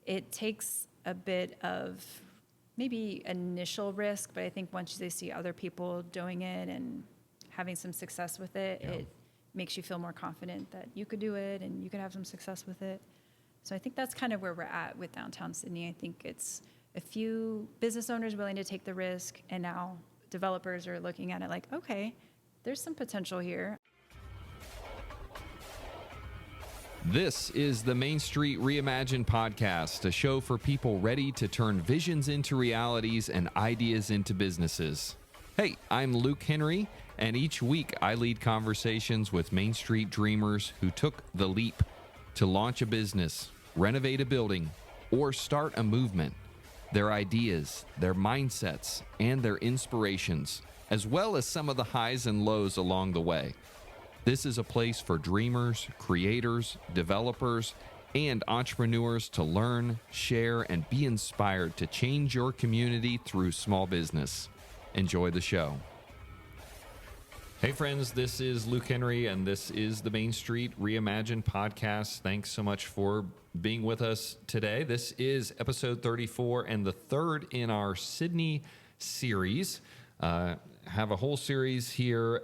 it takes a bit of maybe initial risk, but I think once they see other people doing it and having some success with it, it makes you feel more confident that you could do it and you could have some success with it. So I think that's kind of where we're at with Downtown Sidney. I think it's a few business owners willing to take the risk, and now developers are looking at it like, okay, there's some potential here. This is the Main Street Reimagined podcast, a show for people ready to turn visions into realities and ideas into businesses. Hey, I'm Luke Henry, and each week I lead conversations with Main Street dreamers who took the leap to launch a business, renovate a building, or start a movement. Their ideas, their mindsets, and their inspirations, as well as some of the highs and lows along the way. This is a place for dreamers, creators, developers, and entrepreneurs to learn, share, and be inspired to change your community through small business. Enjoy the show. Hey friends, this is Luke Henry, and this is the Main Street Reimagined podcast. Thanks so much for being with us today. This is episode 34 and the third in our Sidney series. Have a whole series here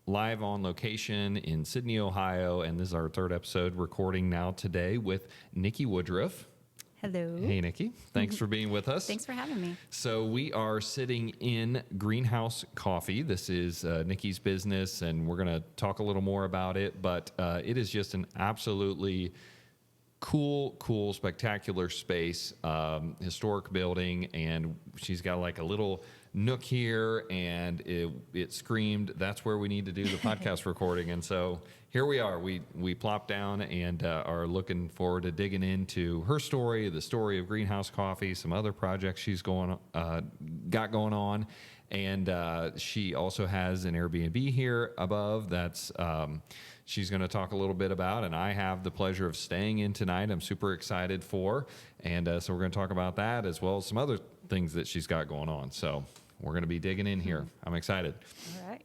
live on location in Sidney, Ohio, and this is our third episode recording now today with Niki Woodruff. Hello. Hey, Niki. Thanks for being with us. Thanks for having me. So we are sitting in Greenhaus Coffee. This is Niki's business, and we're going to talk a little more about it, but it is just an absolutely cool, spectacular space, historic building, and she's got like a little nook here, and it screamed, that's where we need to do the podcast recording. And so here we are. We plopped down and are looking forward to digging into her story, the story of Greenhaus Coffee, some other projects she's got going on. And she also has an Airbnb here above that's she's going to talk a little bit about, and I have the pleasure of staying in tonight. I'm super excited for, and so we're going to talk about that as well as some other things that she's got going on. So we're going to be digging in here. I'm excited. All right.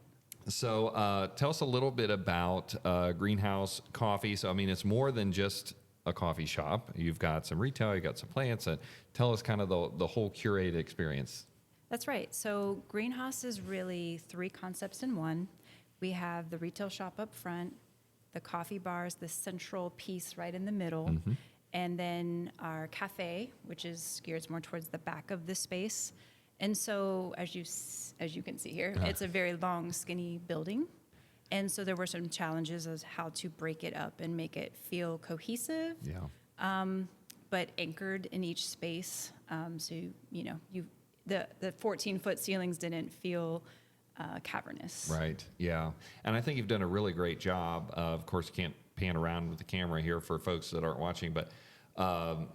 So tell us a little bit about Greenhaus Coffee. So, I mean, it's more than just a coffee shop. You've got some retail, you've got some plants. Tell us kind of the whole curated experience. That's right. So Greenhaus is really three concepts in one. We have the retail shop up front, the coffee bar is the central piece right in the middle, and then our cafe, which is geared more towards the back of the space. And so, as you can see here, it's a very long, skinny building. And so there were some challenges as how to break it up and make it feel cohesive, but anchored in each space. So, the 14-foot ceilings didn't feel cavernous. Right, yeah. And I think you've done a really great job. Of course, you can't pan around with the camera here for folks that aren't watching, but kind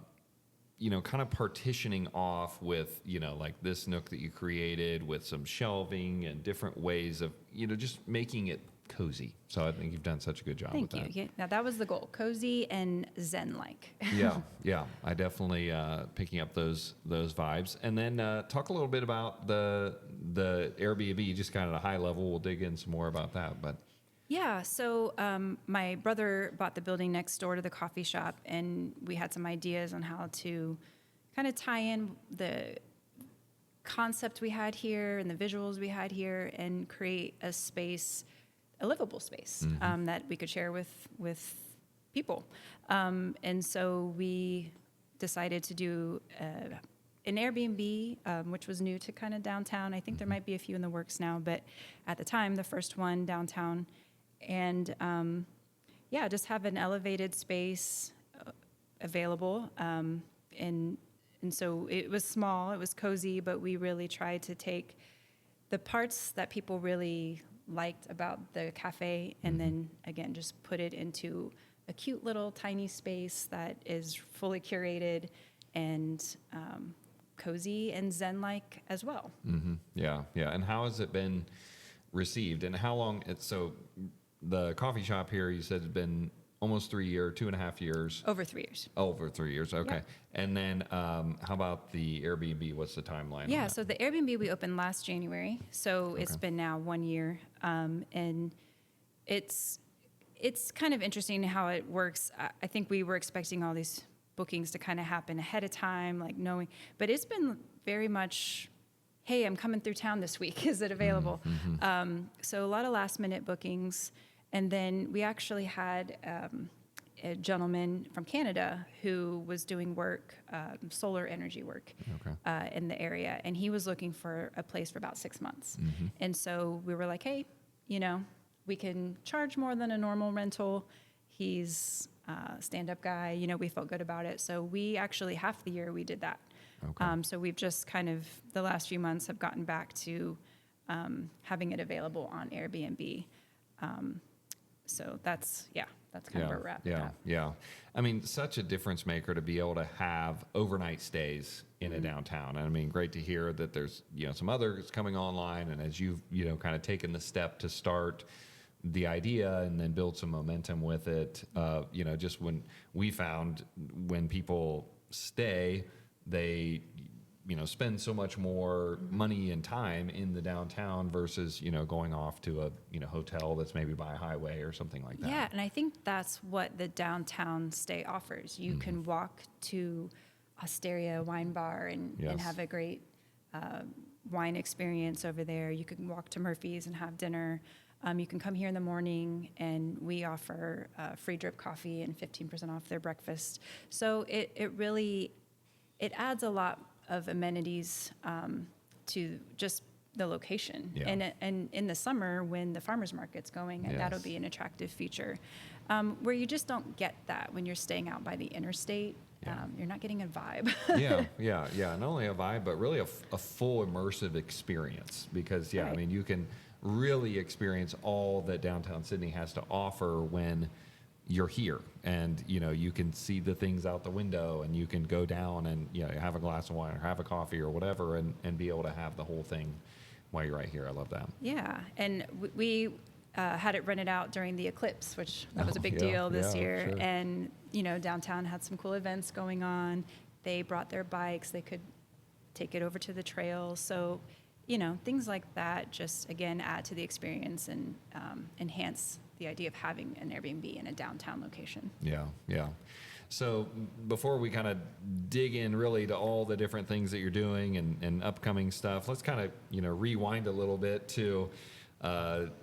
of partitioning off with, like this nook that you created with some shelving and different ways of, just making it cozy. So I think you've done such a good job with that. Thank you. Yeah, now that was the goal, cozy and zen-like. Yeah. I definitely picking up those vibes. And then talk a little bit about the Airbnb, just kind of at a high level. We'll dig in some more about that, but. Yeah, so my brother bought the building next door to the coffee shop, and we had some ideas on how to kind of tie in the concept we had here and the visuals we had here and create a space, a livable space that we could share with people. And so we decided to do an Airbnb, which was new to kind of downtown. I think there might be a few in the works now, but at the time, the first one downtown. And just have an elevated space available. And so it was small, it was cozy, but we really tried to take the parts that people really liked about the cafe and then, again, just put it into a cute little tiny space that is fully curated and cozy and zen-like as well. Yeah. And how has it been received, and how long the coffee shop here, you said, has been almost 3 years, 2.5 years. Over 3 years. Over 3 years, okay. Yeah. And then how about the Airbnb? What's the timeline? Yeah, so the Airbnb we opened last January, so it's been now 1 year, and it's kind of interesting how it works. I think we were expecting all these bookings to kind of happen ahead of time, like knowing. But it's been very much, hey, I'm coming through town this week. Is it available? So a lot of last minute bookings. And then we actually had a gentleman from Canada who was doing work, solar energy work in the area. And he was looking for a place for about 6 months. And so we were like, hey, you know, we can charge more than a normal rental. He's a stand-up guy. You know, we felt good about it. So we actually, half the year we did that. So we've just kind of, the last few months have gotten back to having it available on Airbnb. So that's kind of where we're at. Yeah. I mean, such a difference maker to be able to have overnight stays in a downtown. And I mean, great to hear that there's, you know, some others coming online. And as you've, you know, kind of taken the step to start the idea and then build some momentum with it, you know, just when we found when people stay, they, you know, spend so much more money and time in the downtown versus, you know, going off to a, you know, hotel that's maybe by a highway or something like that. Yeah, and I think that's what the downtown stay offers. You can walk to Osteria Wine Bar and have a great wine experience over there. You can walk to Murphy's and have dinner. You can come here in the morning, and we offer free drip coffee and 15% off their breakfast. So it really adds a lot of amenities to just the location. And in the summer when the farmers market's going, that'll be an attractive feature. Where you just don't get that when you're staying out by the interstate. You're not getting a vibe. Not only a vibe, but really a full immersive experience. Because I mean, you can really experience all that downtown Sidney has to offer when you're here, and you know, you can see the things out the window, and you can go down and, you know, have a glass of wine or have a coffee or whatever, and be able to have the whole thing while you're right here. I love that. Yeah, and we had it rented out during the eclipse, which that was a big deal this year. Sure. And you know, downtown had some cool events going on. They brought their bikes. They could take it over to the trails. So, you know, things like that just again add to the experience and enhance the idea of having an Airbnb in a downtown location. Yeah. So before we kind of dig in really to all the different things that you're doing and upcoming stuff, let's kind of, you know, rewind a little bit to,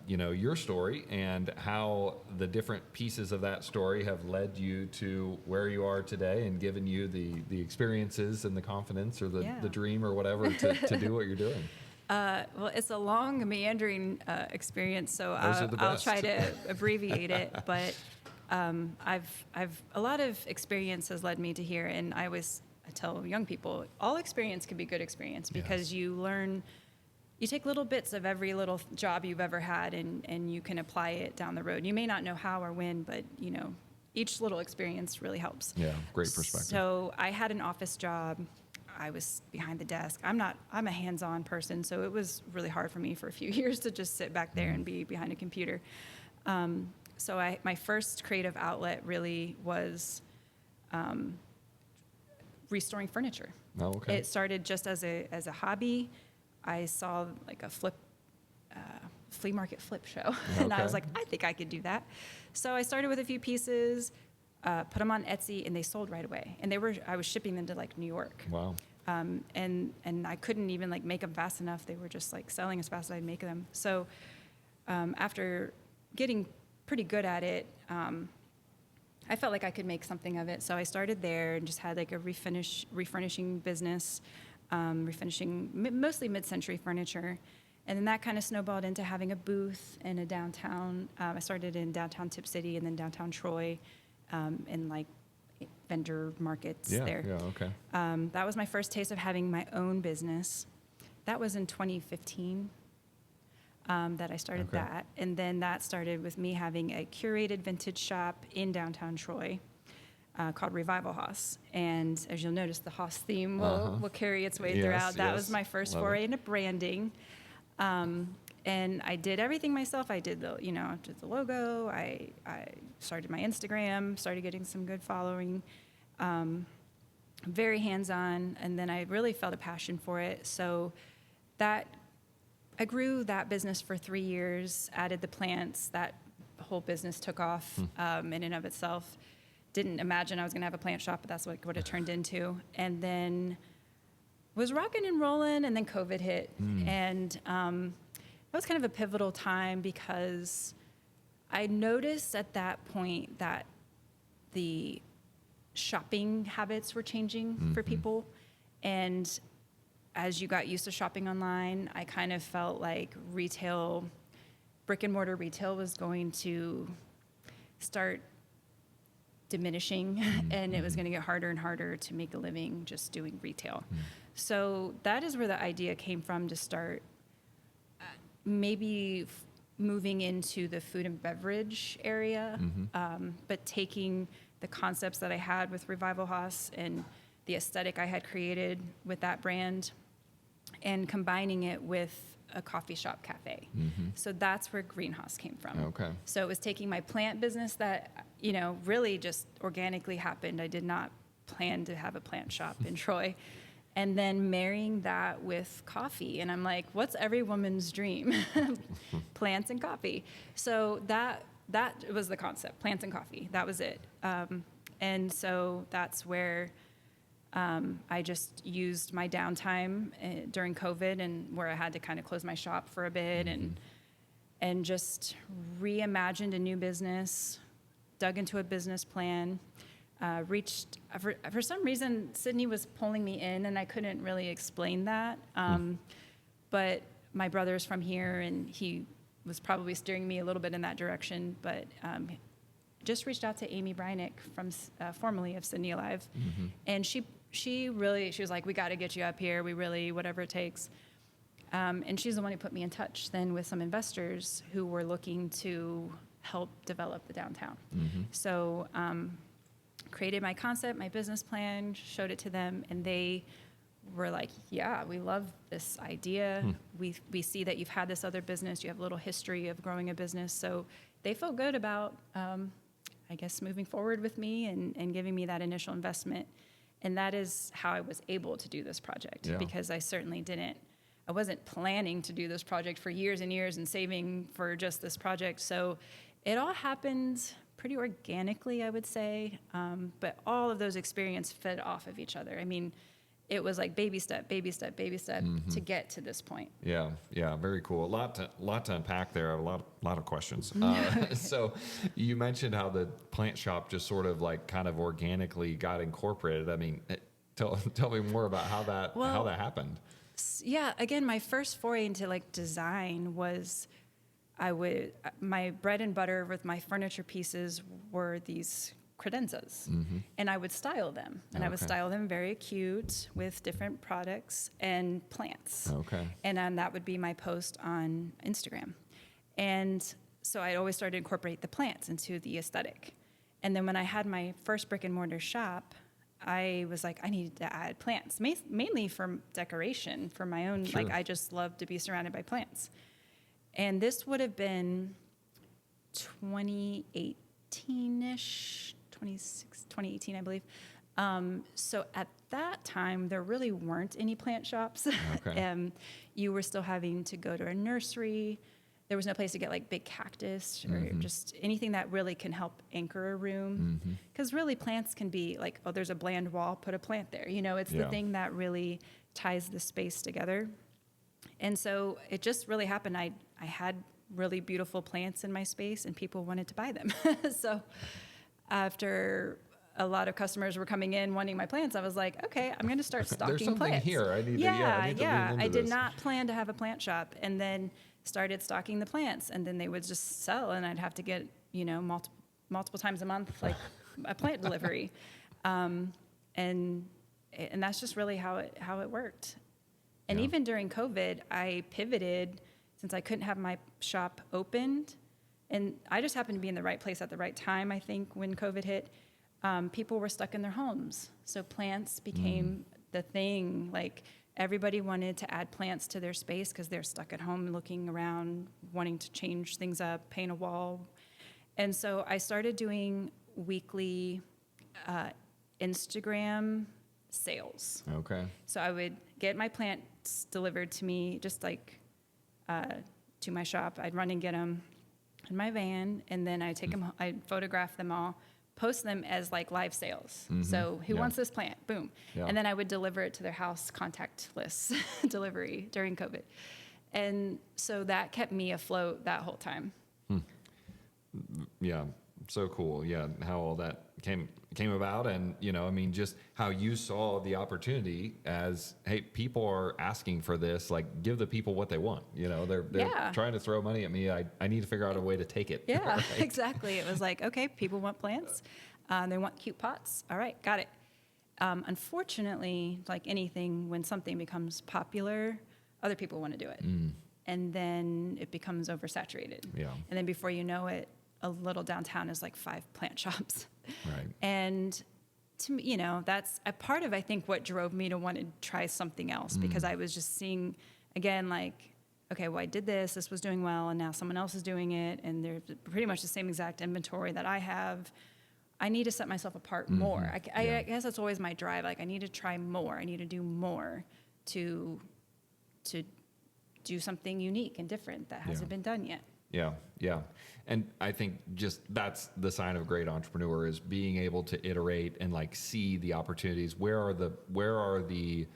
you know, your story and how the different pieces of that story have led you to where you are today and given you the experiences and the confidence or the dream or whatever to do what you're doing. Well, it's a long, meandering experience, so I'll try to abbreviate it. But I've a lot of experience has led me to here, and I tell young people, all experience can be good experience because you learn. You take little bits of every little job you've ever had, and you can apply it down the road. You may not know how or when, but you know, each little experience really helps. Yeah, great perspective. So I had an office job. I was behind the desk. I'm a hands-on person, so it was really hard for me for a few years to just sit back there and be behind a computer. So my first creative outlet really was restoring furniture. Oh, okay. It started just as a hobby. I saw like a flea market flip show, and I was like, I think I could do that. So I started with a few pieces. Put them on Etsy, and they sold right away. And I was shipping them to like New York. Wow. And I couldn't even like make them fast enough. They were just like selling as fast as I'd make them. So after getting pretty good at it, I felt like I could make something of it. So I started there and just had like a refurnishing business, refinishing mostly mid-century furniture. And then that kind of snowballed into having a booth in a downtown. I started in downtown Tip City and then downtown Troy. In like vendor markets there. Yeah, okay. That was my first taste of having my own business. That was in 2015 that I started that. And then that started with me having a curated vintage shop in downtown Troy called Revival Haus. And as you'll notice, the Haus theme will carry its way throughout. That was my first foray into branding. And I did everything myself. I did the logo. I started my Instagram, started getting some good following, very hands-on. And then I really felt a passion for it. So I grew that business for 3 years, added the plants. That whole business took off in and of itself. didn't imagine I was going to have a plant shop, but that's what it turned into. And then was rocking and rolling, and then COVID hit. And that was kind of a pivotal time because I noticed at that point that the shopping habits were changing for people. And as you got used to shopping online, I kind of felt like brick and mortar retail was going to start diminishing and it was going to get harder and harder to make a living just doing retail. So that is where the idea came from, to start maybe moving into the food and beverage area, but taking the concepts that I had with Revival Haus and the aesthetic I had created with that brand and combining it with a coffee shop cafe. So that's where Greenhaus came from. Okay. So it was taking my plant business that, really just organically happened. I did not plan to have a plant shop in Troy. And then marrying that with coffee. And I'm like, what's every woman's dream? Plants and coffee. So that was the concept, plants and coffee. That was it. And so that's where I just used my downtime during COVID, and where I had to kind of close my shop for a bit, and just reimagined a new business, dug into a business plan, reached, for some reason, Sydney was pulling me in, and I couldn't really explain that. But my brother's from here, and he was probably steering me a little bit in that direction, but just reached out to Amy Brynick from formerly of Sydney Alive, and she was like, we got to get you up here. We really, whatever it takes. And she's the one who put me in touch then with some investors who were looking to help develop the downtown. So created my concept, my business plan, showed it to them, and they were like, yeah, we love this idea. We see that you've had this other business. You have a little history of growing a business. So they felt good about, I guess, moving forward with me and giving me that initial investment. And that is how I was able to do this project, because I certainly I wasn't planning to do this project for years and years and saving for just this project. So it all happened pretty organically, I would say. But all of those experiences fed off of each other. I mean, it was like baby step, baby step, baby step to get to this point. Yeah, very cool. A lot to unpack there. A lot of questions. So you mentioned how the plant shop just sort of like kind of organically got incorporated. I mean, tell me more about how that happened. Yeah, again, my first foray into like design was my bread and butter with my furniture pieces were these credenzas, and I would style them, and I would style them very cute with different products and plants. And then that would be my post on Instagram. And so I always started to incorporate the plants into the aesthetic. And then when I had my first brick and mortar shop, I was like, I need to add plants, mainly for decoration, for my own, like I just love to be surrounded by plants. And this would have been 2018-ish, 2018, I believe. So at that time, there really weren't any plant shops. You were still having to go to a nursery. There was no place to get like big cactus or just anything that really can help anchor a room. Because really plants can be like, oh, there's a bland wall, put a plant there. It's the thing that really ties the space together. And so it just really happened. I had really beautiful plants in my space and people wanted to buy them. So after a lot of customers were coming in wanting my plants, I was like, okay, I'm going to start stocking There's something plants. here. I need to lean into I did this. not plan to have a plant shop, and then started stocking the plants, and then they would just sell, and I'd have to get, multiple times a month, like a plant delivery. And that's just really how it worked. And even during COVID, I pivoted since I couldn't have my shop opened. And I just happened to be in the right place at the right time, I think, when COVID hit. People were stuck in their homes. So plants became the thing. Like, everybody wanted to add plants to their space because they're stuck at home looking around, wanting to change things up, paint a wall. And so I started doing weekly Instagram sales. So I would get my plants delivered to me, just like to my shop. I'd run and get them in my van, and then I'd take them, I'd photograph them all, post them as like live sales. So who wants this plant? Boom. Yeah. And then I would deliver it to their house contactless delivery during COVID. And so that kept me afloat that whole time. Yeah. So cool. Yeah. How all that came about. And, I mean, just how you saw the opportunity as, hey, people are asking for this, like give the people what they want. They're trying to throw money at me. I need to figure out a way to take it. Yeah, right? exactly. It was like, okay, people want plants. They want cute pots. All right, got it. Unfortunately, like anything, when something becomes popular, other people want to do it. And then it becomes oversaturated. Yeah. And then before you know it, a little downtown is like 5 plant shops. Right. And to me, that's a part of, I think, what drove me to want to try something else, because I was just seeing, again, like, okay, well, I did this was doing well, and now someone else is doing it, and they're pretty much the same exact inventory that I have. I need to set myself apart more. I guess that's always my drive. Like, I need to try more. I need to do more to do something unique and different that hasn't been done yet. Yeah, yeah. And I think just that's the sign of a great entrepreneur, is being able to iterate and like see the opportunities. Where are the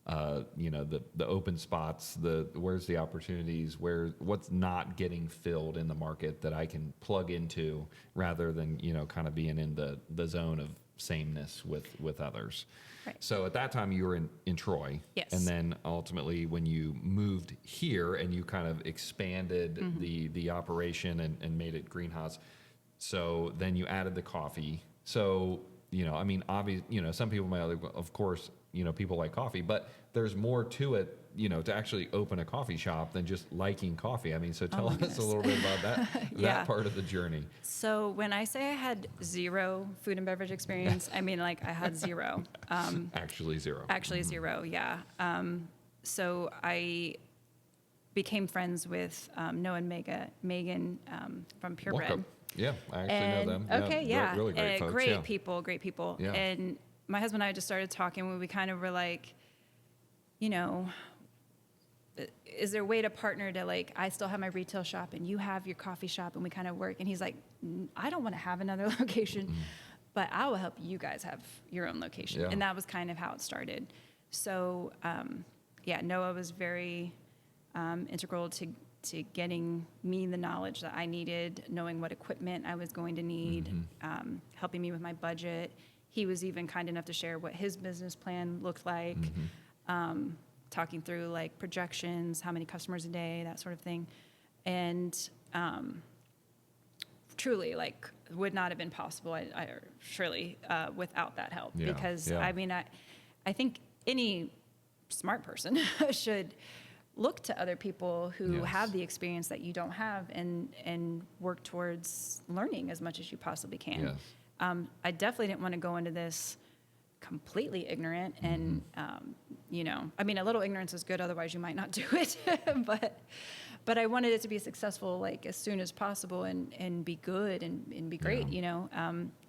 the open spots, where's the opportunities, what's not getting filled in the market that I can plug into, rather than, kind of being in the zone of sameness with others. Right. So at that time you were in Troy. Yes. And then ultimately when you moved here and you kind of expanded the operation and made it Greenhaus. So then you added the coffee. So, I mean, some people might, of course, people like coffee, but there's more to it, to actually open a coffee shop than just liking coffee. I mean, so tell us a little bit about that, that part of the journey. So when I say I had zero food and beverage experience, I mean, like, I had zero. Actually zero. Zero, yeah. So I became friends with Noah and Megan from Purebred. Yeah, I actually know them. Okay, yeah. Really great folks. Great people. Yeah. And my husband and I just started talking when we kind of were like, is there a way to partner to, like, I still have my retail shop and you have your coffee shop and we kind of work? And he's like, I don't want to have another location, but I will help you guys have your own location. Yeah. And that was kind of how it started. So, Noah was very integral to getting me the knowledge that I needed, knowing what equipment I was going to need, helping me with my budget. He was even kind enough to share what his business plan looked like, talking through like projections, how many customers a day, that sort of thing. And truly, like, would not have been possible, surely, without that help. Yeah, Because, yeah. I mean, I think any smart person should look to other people who Yes. have the experience that you don't have, and work towards learning as much as you possibly can. Yes. I definitely didn't want to go into this completely ignorant, and I mean, a little ignorance is good, otherwise you might not do it. but I wanted it to be successful, like, as soon as possible, and be good and be great.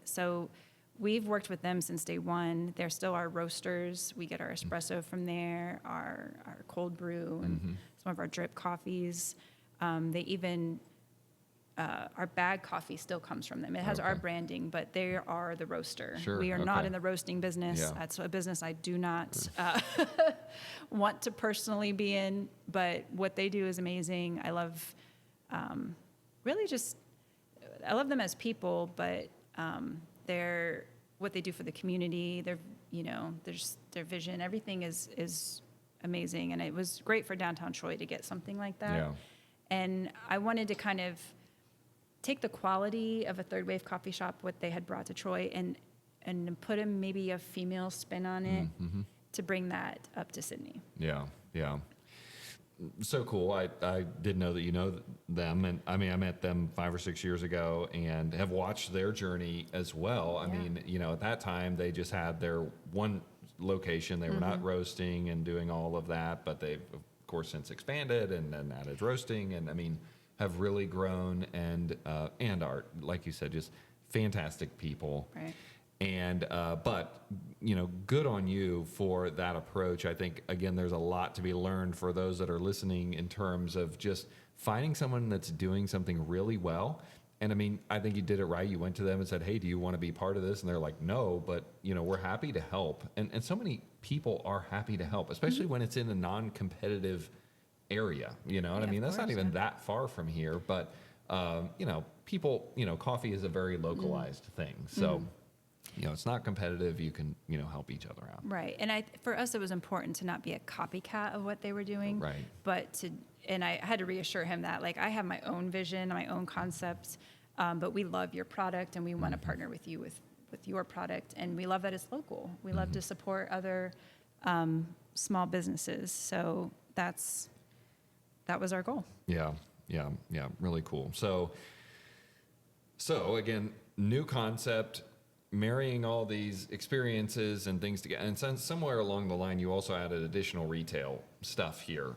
So we've worked with them since day one. They're still our roasters. We get our espresso from there, our cold brew, and some of our drip coffees. They even our bag coffee still comes from them. It has our branding, but they are the roaster. Sure, We are not in the roasting business. Yeah. That's a business I do not want to personally be in, but what they do is amazing. I love, I love them as people, but what they do for the community, their vision, everything is amazing. And it was great for downtown Troy to get something like that. Yeah. And I wanted to kind of take the quality of a third wave coffee shop, what they had brought to Troy, and put maybe a female spin on it to bring that up to Sidney. Yeah, yeah. So cool. I didn't know that you know them. And I mean, I met them 5 or 6 years ago and have watched their journey as well. I mean, at that time they just had their one location. They were not roasting and doing all of that, but they've of course since expanded and then added roasting, and I mean, have really grown and are, like you said, just fantastic people. Right. And but good on you for that approach. I think again, there's a lot to be learned for those that are listening in terms of just finding someone that's doing something really well And I mean, I think you did it right. You went to them and said, hey, do you want to be part of this? And they're like, no, but we're happy to help. And so many people are happy to help, especially when it's in a non-competitive area, and I mean, that's not even that far from here, but, people, coffee is a very localized thing. So, it's not competitive. You can, help each other out. Right. And for us, it was important to not be a copycat of what they were doing. Right. But and I had to reassure him that, like, I have my own vision, my own concept, but we love your product and we want to partner with you with your product. And we love that it's local. We love to support other small businesses. So that was our goal. Yeah. Really cool. So again, new concept, marrying all these experiences and things together. And somewhere along the line, you also added additional retail stuff here.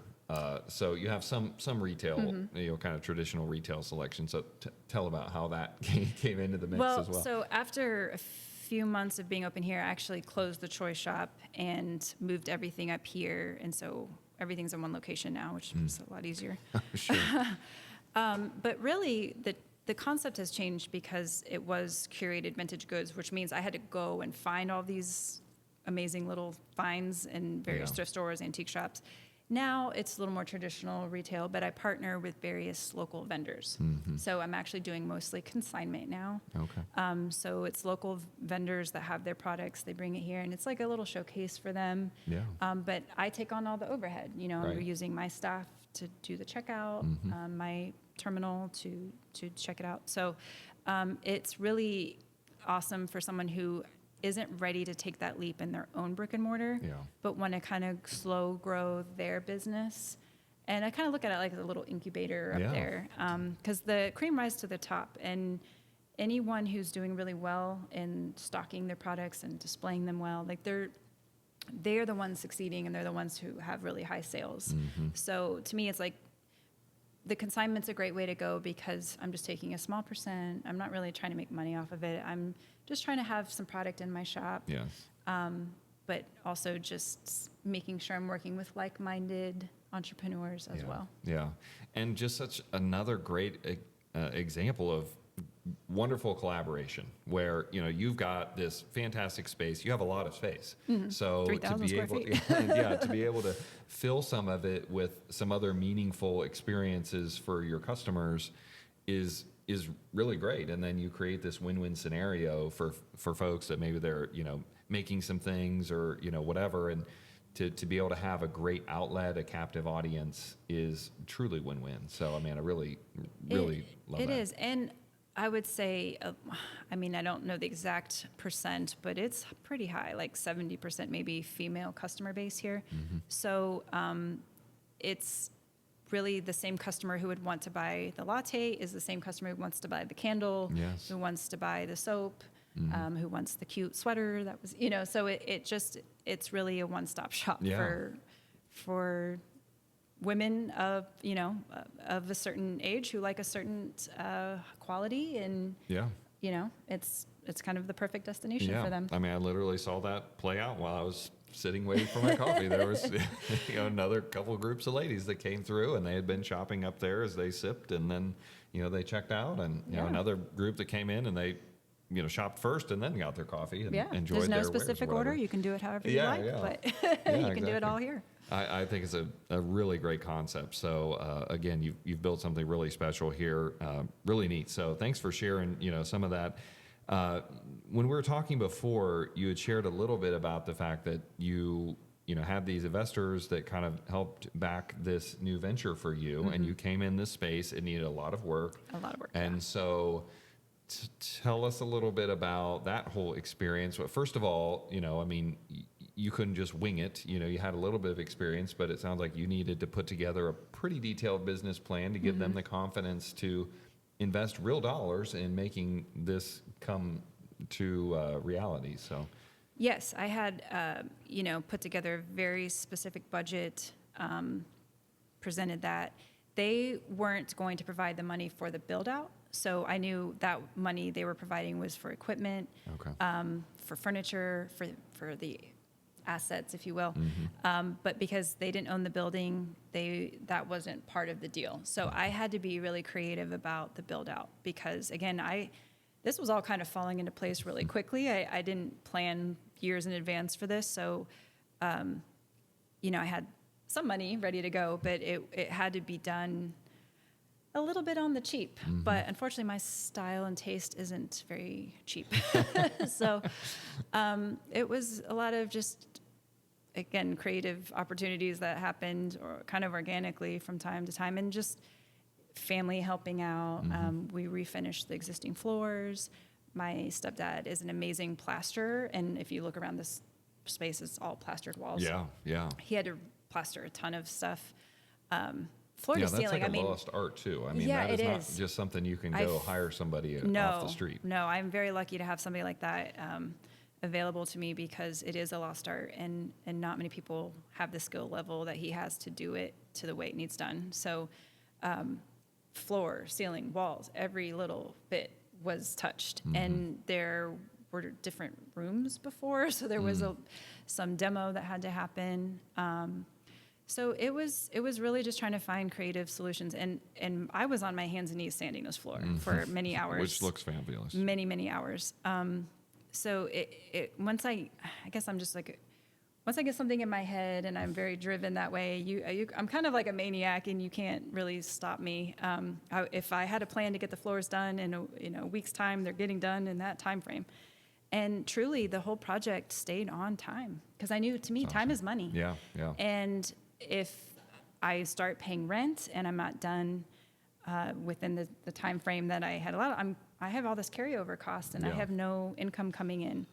So you have some retail, kind of traditional retail selection. So tell about how that came into the mix as well. So after a few months of being open here, I actually closed the Choice Shop and moved everything up here. And so everything's in one location now, which is a lot easier. Sure. But really, the concept has changed because it was curated vintage goods, which means I had to go and find all these amazing little finds in various thrift stores, antique shops. Now it's a little more traditional retail, but I partner with various local vendors. So I'm actually doing mostly consignment now. Okay. So it's local vendors that have their products. They bring it here, and it's like a little showcase for them. Yeah. But I take on all the overhead. I'm using my staff to do the checkout, my terminal to check it out. So it's really awesome for someone who isn't ready to take that leap in their own brick and mortar, but want to kind of slow grow their business. And I kind of look at it like a little incubator up there, because the cream rises to the top, and anyone who's doing really well in stocking their products and displaying them well, like they're the ones succeeding, and they're the ones who have really high sales. So to me, it's like the consignment's a great way to go because I'm just taking a small percent. I'm not really trying to make money off of it. I'm just trying to have some product in my shop. Yes. But also just making sure I'm working with like-minded entrepreneurs as well. Yeah. And just such another great example of wonderful collaboration where, you've got this fantastic space. You have a lot of space. So 3,000 square feet. to be able to fill some of it with some other meaningful experiences for your customers is really great. And then you create this win-win scenario for folks that maybe they're, making some things or, whatever. And to be able to have a great outlet, a captive audience is truly win-win. So, I mean, I really love that. It is. And I would say, I don't know the exact percent, but it's pretty high, like 70% maybe female customer base here. So it's really the same customer who would want to buy the latte is the same customer who wants to buy the candle, who wants to buy the soap, who wants the cute sweater that was, so it's really a one-stop shop for women of a certain age who like a certain quality, and it's kind of the perfect destination for them. I mean, I literally saw that play out while I was sitting waiting for my coffee. There was another couple of groups of ladies that came through, and they had been shopping up there as they sipped, and then they checked out, and another group that came in and they shopped first and then got their coffee and enjoyed There's no their specific order. You can do it however you like, but you can do it all here. I think it's a really great concept. So again, you've built something really special here, really neat. So thanks for sharing, some of that. When we were talking before, you had shared a little bit about the fact that you had these investors that kind of helped back this new venture for you, and you came in this space. It needed a lot of work. And so tell us a little bit about that whole experience. Well, first of all, you couldn't just wing it. You had a little bit of experience, but it sounds like you needed to put together a pretty detailed business plan to give them the confidence to invest real dollars in making this come to reality. So, yes, I had, put together a very specific budget, presented that. They weren't going to provide the money for the build out. So I knew that money they were providing was for equipment, for furniture, for the assets, if you will. But because they didn't own the building, that wasn't part of the deal. So I had to be really creative about the build out because, again, this was all kind of falling into place really quickly. I didn't plan years in advance for this. So, I had some money ready to go, but it had to be done a little bit on the cheap. But unfortunately, my style and taste isn't very cheap. So it was a lot of just, again, creative opportunities that happened or kind of organically from time to time, and just family helping out. We refinished the existing floors. My stepdad is an amazing plasterer, and if you look around this space, it's all plastered walls. Yeah. He had to plaster a ton of stuff. Floor to That's ceiling. like a lost art too. I mean, Yeah, that is it not is. just something you can go hire somebody off the street. No, I'm very lucky to have somebody like that available to me because it is a lost art, and not many people have the skill level that he has to do it to the way it needs done. So, floor, ceiling, walls, every little bit was touched, and there were different rooms before, so there was some demo that had to happen. So it was really just trying to find creative solutions, and I was on my hands and knees sanding this floor for many hours, Which looks fabulous. many hours. So once I guess I'm just like, once I get something in my head and I'm very driven that way, I'm kind of like a maniac, and you can't really stop me. If I had a plan to get the floors done in a week's time, they're getting done in that time frame. And truly, the whole project stayed on time because I knew, to me, time is money. Yeah. And if I start paying rent and I'm not done within the time frame that I had I have all this carryover cost, and I have no income coming in.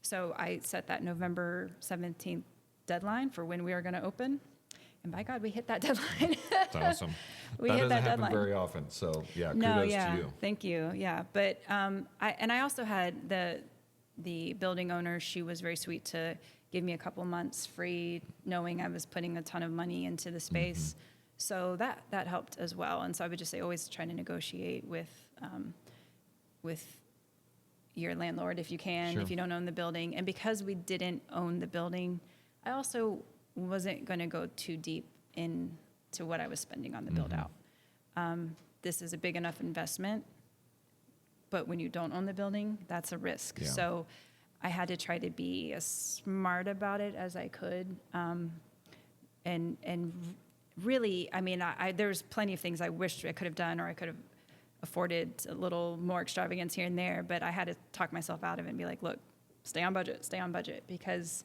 So I set that November 17th deadline for when we are going to open. And by God, we hit that deadline. That's awesome. We that hit doesn't that happen deadline. very often. So kudos to you. Thank you. Yeah. But I also had the building owner. She was very sweet to give me a couple months free, knowing I was putting a ton of money into the space. So that helped as well. And so I would just say always try to negotiate with your landlord if you can, Sure. if you don't own the building. And because we didn't own the building, I also wasn't going to go too deep into what I was spending on the build out. This is a big enough investment, but when you don't own the building, that's a risk. Yeah. So I had to try to be as smart about it as I could. And really, I mean, there's plenty of things I wished I could have done, or I could have afforded a little more extravagance here and there, but I had to talk myself out of it and be like, look, stay on budget, because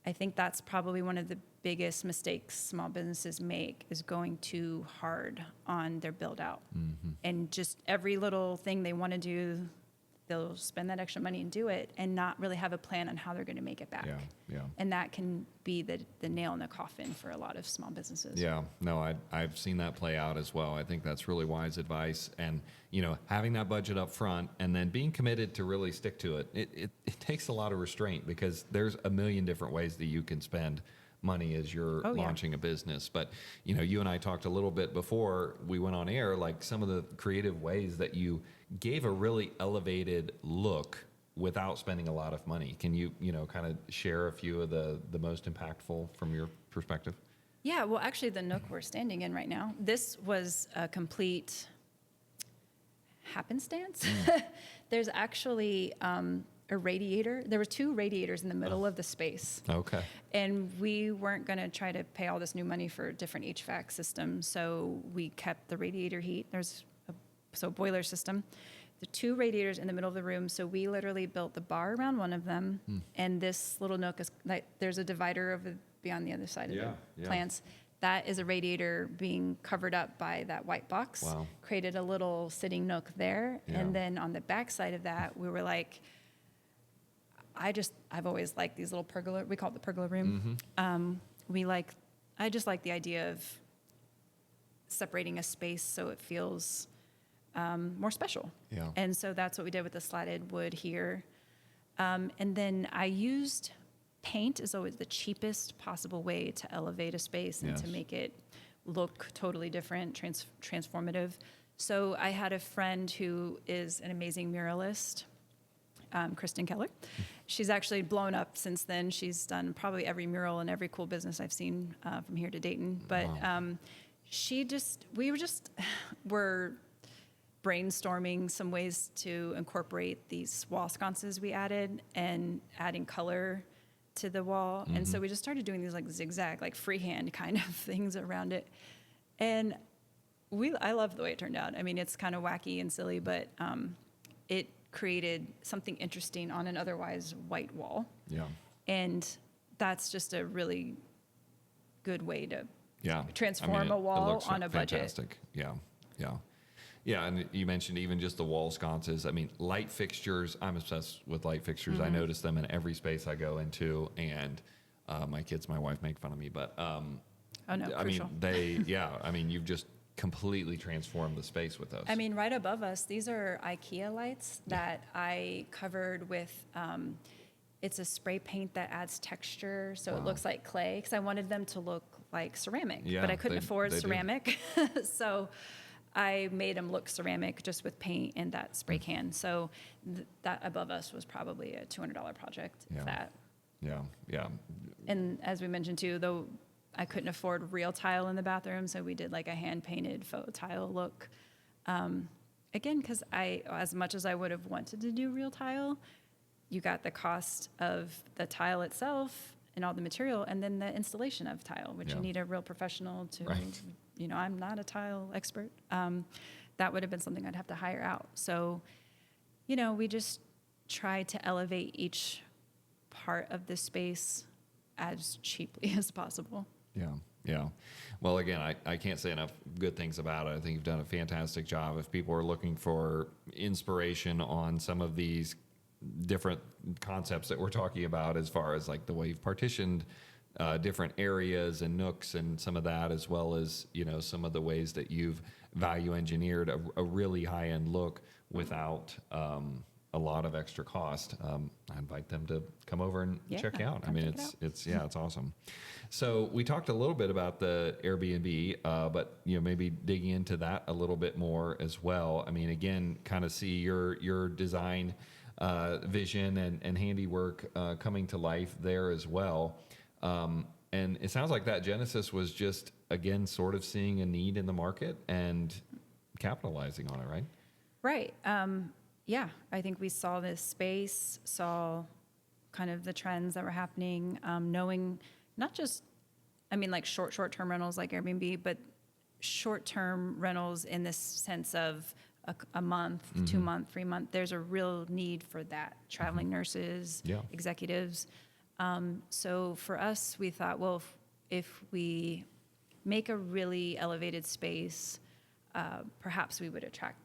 I think that's probably one of the biggest mistakes small businesses make, is going too hard on their build out. And just every little thing they want to do, they'll spend that extra money and do it, and not really have a plan on how they're going to make it back. Yeah. And that can be the nail in the coffin for a lot of small businesses. Yeah, no, I've seen that play out as well. I think that's really wise advice. And, having that budget up front and then being committed to really stick to it, it takes a lot of restraint, because there's a million different ways that you can spend money as you're launching a business. But, you and I talked a little bit before we went on air, like some of the creative ways that you gave a really elevated look without spending a lot of money. Can you, kind of share a few of the most impactful from your perspective? Yeah, well, actually, the nook we're standing in right now, this was a complete happenstance. There's actually a radiator. There were 2 radiators in the middle of the space. Okay. And we weren't going to try to pay all this new money for different HVAC systems, so we kept the radiator heat. There's a boiler system. The 2 radiators in the middle of the room, so we literally built the bar around one of them, and this little nook is like, there's a divider beyond the other side of the plants. That is a radiator being covered up by that white box. Wow. Created a little sitting nook there, and then on the back side of that, we were like, I've always liked these little pergola. We call it the pergola room. I just like the idea of separating a space so it feels more special. Yeah. And so that's what we did with the slatted wood here. And then I used paint is always the cheapest possible way to elevate a space and to make it look totally different, transformative. So I had a friend who is an amazing muralist. Kristen Keller. She's actually blown up since then. She's done probably every mural and every cool business I've seen from here to Dayton. But we were brainstorming some ways to incorporate these wall sconces we added and adding color to the wall. And so we just started doing these like zigzag, like freehand kind of things around it. And I love the way it turned out. I mean, it's kind of wacky and silly, but it created something interesting on an otherwise white wall. Yeah. And that's just a really good way to transform a wall on a budget. Fantastic. Yeah. Yeah. Yeah, and you mentioned even just the wall sconces. I mean, light fixtures. I'm obsessed with light fixtures. I notice them in every space I go into, and my kids, my wife make fun of me, but crucial. You've just completely transformed the space with those. I mean, right above us, these are IKEA lights that I covered with. It's a spray paint that adds texture, so it looks like clay. Because I wanted them to look like ceramic, but I couldn't afford ceramic, so I made them look ceramic just with paint and that spray can. So that above us was probably a $200 project. Yeah. If that. Yeah. Yeah. And as we mentioned too, though, I couldn't afford real tile in the bathroom, so we did like a hand painted faux tile look. Again, because as much as I would have wanted to do real tile, you got the cost of the tile itself and all the material, and then the installation of tile, which you need a real professional to. Right. I'm not a tile expert. That would have been something I'd have to hire out. So, we just try to elevate each part of the space as cheaply as possible. Yeah. Yeah. Well, again, I can't say enough good things about it. I think you've done a fantastic job. If people are looking for inspiration on some of these different concepts that we're talking about, as far as like the way you've partitioned different areas and nooks and some of that, as well as, some of the ways that you've value engineered a really high end look without a lot of extra cost. I invite them to come over and check out. I mean, it's awesome. So we talked a little bit about the Airbnb, but maybe digging into that a little bit more as well. I mean, again, kind of see your design vision and handiwork coming to life there as well. And it sounds like that genesis was just, again, sort of seeing a need in the market and capitalizing on it, right? Right. Yeah, I think we saw this space, saw kind of the trends that were happening, knowing not just, like short-term rentals like Airbnb, but short-term rentals in this sense of a month, 2 month, 3 month. There's a real need for that. Traveling nurses, executives. So for us, we thought, well, if we make a really elevated space, perhaps we would attract,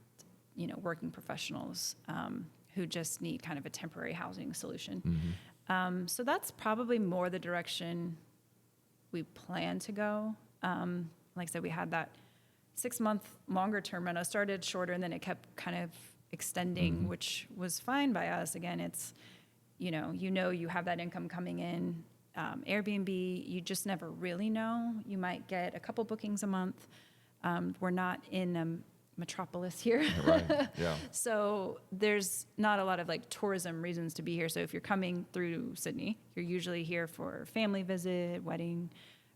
working professionals who just need kind of a temporary housing solution. So that's probably more the direction we plan to go. Like I said, we had that 6 month longer term rental. Started shorter and then it kept kind of extending, which was fine by us. Again, it's, you have that income coming in. Airbnb, you just never really know. You might get a couple bookings a month. We're not in a metropolis here. Right. Yeah. So there's not a lot of like tourism reasons to be here. So if you're coming through Sydney, you're usually here for family visit, wedding,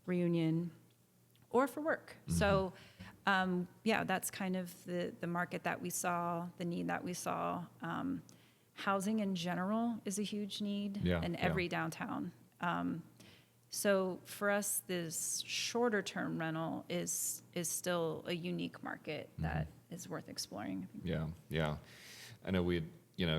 reunion, or for work. So that's kind of the market that we saw, the need that we saw. Housing in general is a huge need in every downtown. So for us, this shorter term rental is still a unique market that is worth exploring. Yeah, yeah. I know we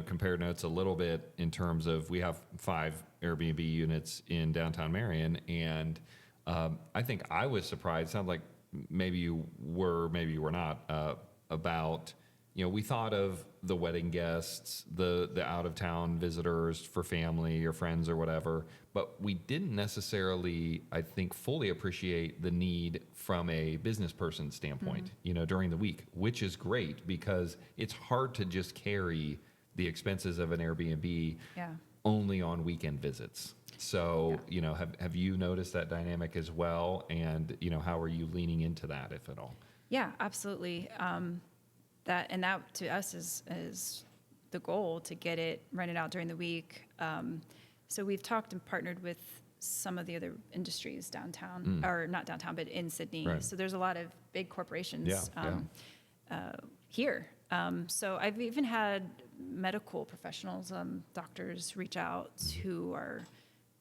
compared notes a little bit in terms of, we have 5 Airbnb units in downtown Marion, and I think I was surprised. Sounds like maybe you were not, about, we thought of the wedding guests, the out of town visitors for family or friends or whatever, but we didn't necessarily, I think, fully appreciate the need from a business person standpoint, during the week, which is great because it's hard to just carry the expenses of an Airbnb only on weekend visits. So, have you noticed that dynamic as well? And, how are you leaning into that, if at all? Yeah, absolutely. That to us is the goal to get it rented out during the week. So we've talked and partnered with some of the other industries downtown, or not downtown, but in Sydney. Right. So there's a lot of big corporations Yeah, here. So I've even had medical professionals, doctors reach out who are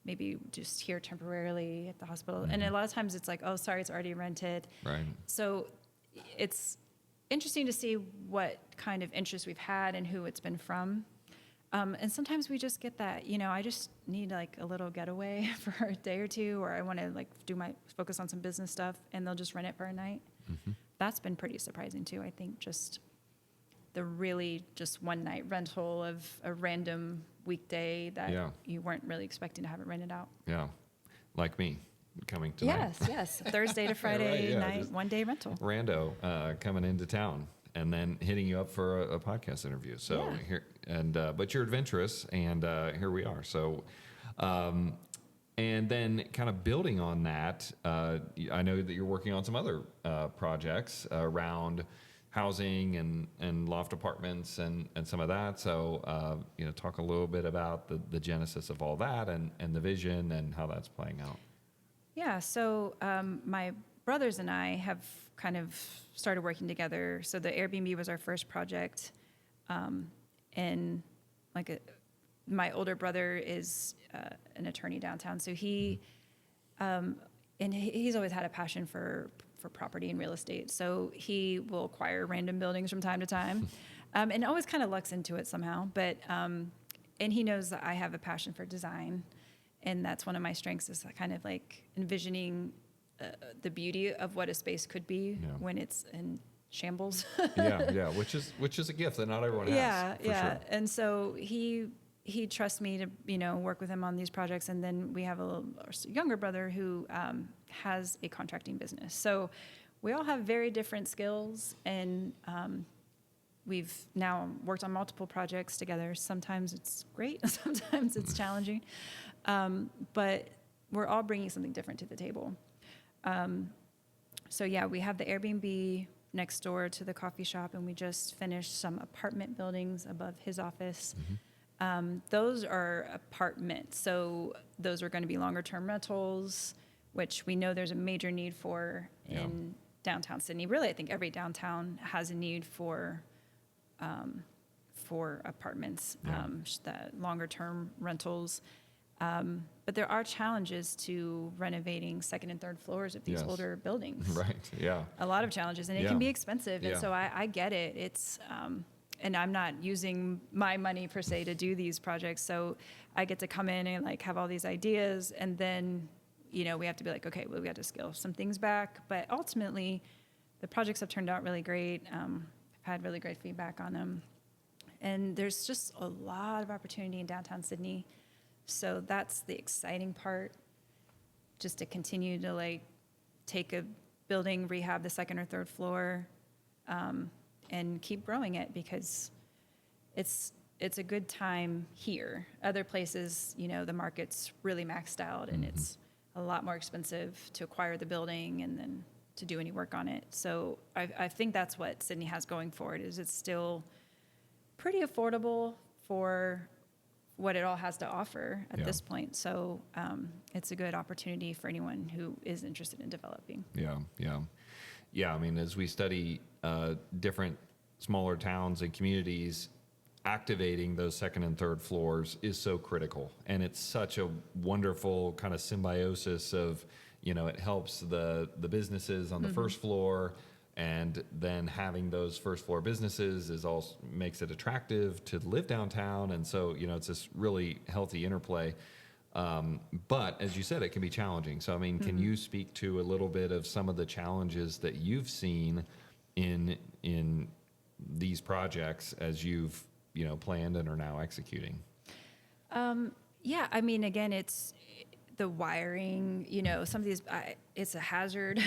maybe just here temporarily at the hospital. And a lot of times it's like, oh, sorry, it's already rented. Right. So it's interesting to see what kind of interest we've had and who it's been from. And sometimes we just get that, I just need like a little getaway for a day or two, or I want to like focus on some business stuff, and they'll just rent it for a night. Mm-hmm. That's been pretty surprising too. I think just the really just one night rental of a random weekday that you weren't really expecting to have it rented out. Yeah. Like me coming tonight. Yes. Thursday to Friday Right, night, 1 day rental. Rando coming into town and then hitting you up for a podcast interview. So here, but you're adventurous, and here we are. So, and then kind of building on that, I know that you're working on some other projects around housing and loft apartments and some of that. So, talk a little bit about the genesis of all that and the vision and how that's playing out. Yeah, so my brothers and I have kind of started working together. So the Airbnb was our first project, and my older brother is an attorney downtown, so he's always had a passion for property and real estate. So he will acquire random buildings from time to time, and always kind of lucks into it somehow. But and he knows that I have a passion for design. And that's one of my strengths, is kind of like envisioning the beauty of what a space could be when it's in shambles. Which is a gift that not everyone has. Sure. And so he trusts me to work with him on these projects. And then we have a younger brother who has a contracting business. So we all have very different skills, and we've now worked on multiple projects together. Sometimes it's great, sometimes it's challenging. But we're all bringing something different to the table. So we have the Airbnb next door to the coffee shop, and we just finished some apartment buildings above his office. Mm-hmm. Those are apartments, so those are going to be longer term rentals, which we know there's a major need for in downtown Sydney. Really, I think every downtown has a need for apartments, the longer term rentals. But there are challenges to renovating second and third floors of these older buildings. Right, yeah. A lot of challenges, and it can be expensive. And so I get it. It's, and I'm not using my money per se to do these projects. So I get to come in and like have all these ideas, and then, we have to be like, okay, well, we have to scale some things back. But ultimately, the projects have turned out really great. I've had really great feedback on them. And there's just a lot of opportunity in downtown Sydney. So that's the exciting part, just to continue to like take a building, rehab the second or third floor, and keep growing it, because it's a good time here. Other places, the market's really maxed out, and it's a lot more expensive to acquire the building and then to do any work on it. So I think that's what Sydney has going for it, is it's still pretty affordable for what it all has to offer at this point. So it's a good opportunity for anyone who is interested in developing. Yeah. I mean, as we study different smaller towns and communities, activating those second and third floors is so critical. And it's such a wonderful kind of symbiosis of, it helps the businesses on the first floor, and then having those first floor businesses makes it attractive to live downtown. And so, it's this really healthy interplay. But as you said, it can be challenging. So, I mean, can you speak to a little bit of some of the challenges that you've seen in these projects as you've, planned and are now executing? I mean, again, it's the wiring, some of these, it's a hazard.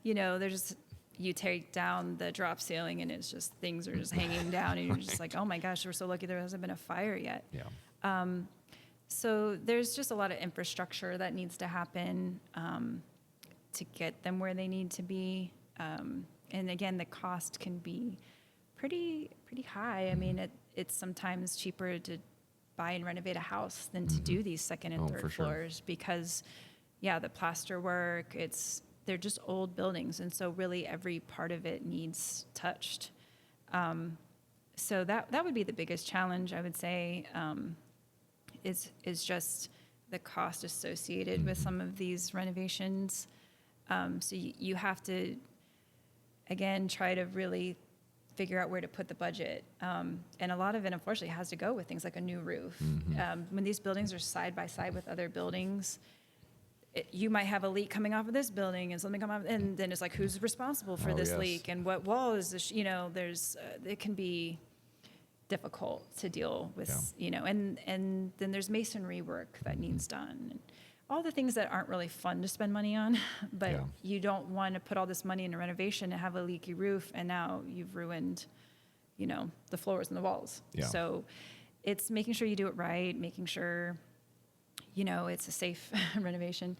There's you take down the drop ceiling and it's just, things are just hanging down, and you're just like, oh my gosh, we're so lucky there hasn't been a fire yet. So there's just a lot of infrastructure that needs to happen to get them where they need to be. And again, the cost can be pretty high. I mean, it's sometimes cheaper to buy and renovate a house than to do these second and for third sure. floors because, yeah, the plaster work, they're just old buildings. And so really every part of it needs touched. So that would be the biggest challenge, I would say, is just the cost associated with some of these renovations. So you have to, again, try to really figure out where to put the budget. And a lot of it, unfortunately, has to go with things like a new roof. When these buildings are side by side with other buildings, you might have a leak coming off of this building and something come off, and then it's like, who's responsible for this yes. leak and what wall is this? There's, it can be difficult to deal with, and then there's masonry work that needs done. And all the things that aren't really fun to spend money on, but you don't want to put all this money into renovation and have a leaky roof, and now you've ruined, the floors and the walls. Yeah. So it's making sure you do it right, making sure, it's a safe renovation.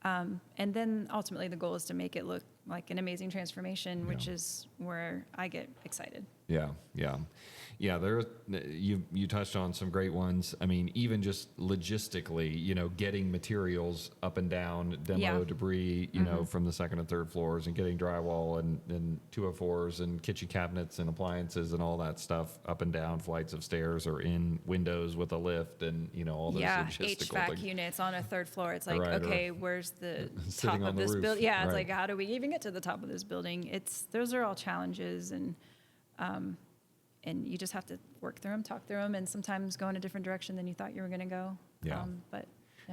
And then ultimately the goal is to make it look like an amazing transformation, which is where I get excited. Yeah. You touched on some great ones. I mean, even just logistically, getting materials up and down, demo debris, from the second and third floors, and getting drywall and 204s and kitchen cabinets and appliances and all that stuff up and down flights of stairs or in windows with a lift and, all those logistical HVAC things. units on a third floor. It's like, Right, okay, where's the sitting top on of the this roof. building? Yeah, it's Right. like, how do we even get to the top of this building? Those are all challenges, and you just have to work through them, talk through them, and sometimes go in a different direction than you thought you were going to go. Yeah.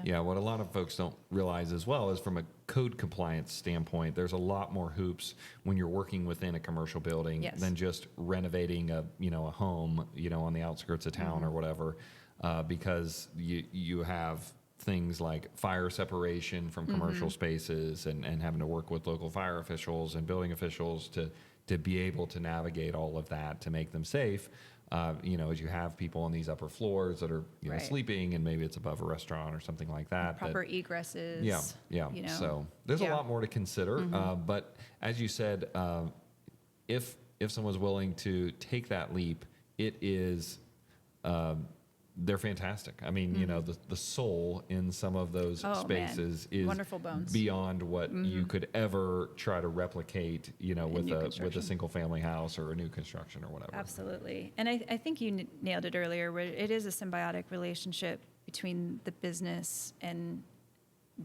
Yeah. What a lot of folks don't realize as well is from a code compliance standpoint, there's a lot more hoops when you're working within a commercial building than just renovating a home, on the outskirts of town or whatever, because you have things like fire separation from commercial spaces and having to work with local fire officials and building officials to be able to navigate all of that to make them safe. As you have people on these upper floors that are sleeping, and maybe it's above a restaurant or something like that. Proper egresses. Yeah. So there's a lot more to consider. But as you said, if someone's willing to take that leap, it is they're fantastic. I mean, the soul in some of those spaces is wonderful bones beyond what you could ever try to replicate, with a single family house or a new construction or whatever. Absolutely. And I think you nailed it earlier, where it is a symbiotic relationship between the business and